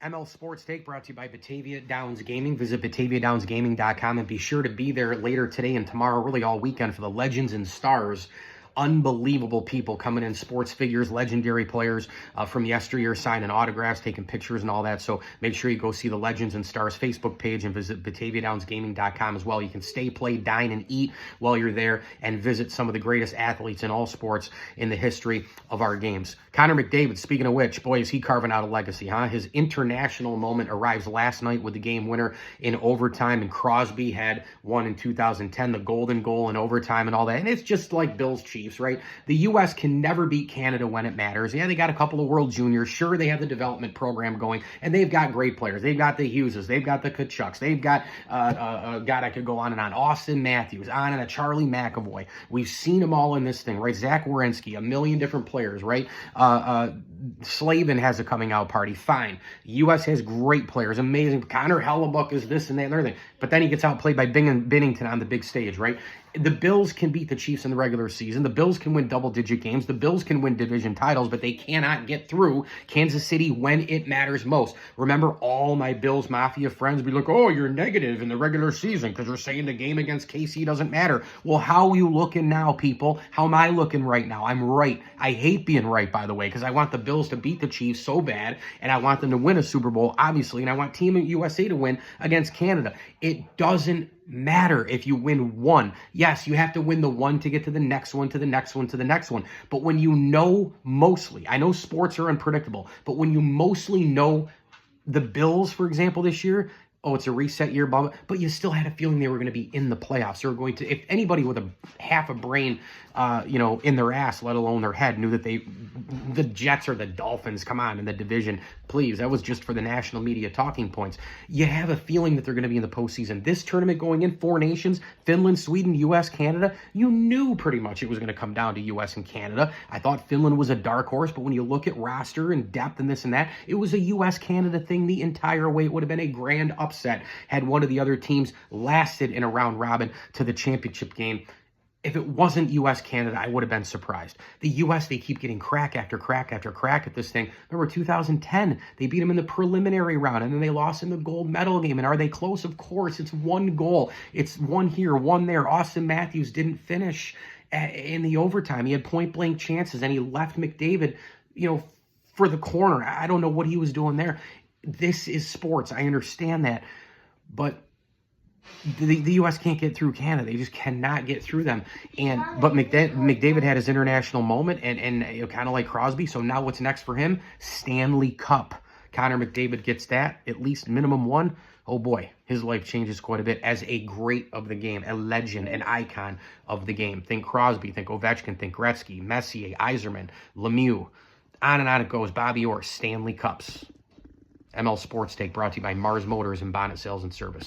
ML Sports Take brought to you by Batavia Downs Gaming. Visit BataviaDownsGaming.com and be sure to be there later today and tomorrow, really all weekend, for the Legends and Stars. Unbelievable people coming in, sports figures, legendary players from yesteryear, signing autographs, taking pictures and all that. So make sure you go see the Legends and Stars Facebook page and visit BataviaDownsGaming.com as well. You can stay, play, dine, and eat while you're there and visit some of the greatest athletes in all sports in the history of our games. Connor McDavid, speaking of which, boy, is he carving out a legacy, huh? His international moment arrives last night with the game winner in overtime, and Crosby had one in 2010, the golden goal in overtime and all that. And it's just like Bills Chiefs, right? The U.S. can never beat Canada when it matters. Yeah, they got a couple of World Juniors. Sure, they have the development program going, and they've got great players. They've got the Hugheses. They've got the Kachucks. They've got, God, I could go on and on. Austin Matthews, on and on. Charlie McAvoy. We've seen them all in this thing, right? Zach Werenski, a million different players, right? Slavin has a coming out party. Fine. U.S. has great players. Amazing. Connor Hellebuck is this and that and everything. But then he gets outplayed by Binnington on the big stage, right? The Bills can beat the Chiefs in the regular season. The Bills can win double-digit games. The Bills can win division titles, but they cannot get through Kansas City when it matters most. Remember, all my Bills Mafia friends be like, oh, you're negative in the regular season because you're saying the game against KC doesn't matter. Well, how are you looking now, people? How am I looking right now? I'm right. I hate being right, by the way, because I want the Bills to beat the Chiefs so bad, and I want them to win a Super Bowl, obviously, and I want Team USA to win against Canada. It doesn't matter if you win one. Yes, you have to win the one to get to the next one, to the next one, to the next one. But when you know mostly, I know sports are unpredictable, but when you mostly know the Bills, for example, this year, oh, it's a reset year, blah, blah, but you still had a feeling they were going to be in the playoffs. They were going to, if anybody with a half a brain, in their ass, let alone their head, knew that the Jets or the Dolphins, come on, in the division, please, that was just for the national media talking points. You have a feeling that they're going to be in the postseason. This tournament going in, 4 nations, Finland, Sweden, U.S., Canada, you knew pretty much it was going to come down to U.S. and Canada. I thought Finland was a dark horse, but when you look at roster and depth and this and that, it was a U.S.-Canada thing the entire way. It would have been a grand upset had one of the other teams lasted in a round robin to the championship game. If it wasn't U.S.-Canada, I would have been surprised. The U.S., they keep getting crack after crack after crack at this thing. Remember, 2010, they beat them in the preliminary round, and then they lost in the gold medal game. And are they close? Of course. It's one goal. It's one here, one there. Austin Matthews didn't finish in the overtime. He had point-blank chances, and he left McDavid, for the corner. I don't know what he was doing there. This is sports. I understand that. But the U.S. can't get through Canada. They just cannot get through them. But McDavid had his international moment, and kind of like Crosby. So now what's next for him? Stanley Cup. Connor McDavid gets that, at least minimum one. Oh boy, his life changes quite a bit as a great of the game, a legend, an icon of the game. Think Crosby, think Ovechkin, think Gretzky, Messier, Yzerman, Lemieux. On and on it goes. Bobby Orr, Stanley Cups. ML Sports Take brought to you by Mars Motors and Bonnet Sales and Service.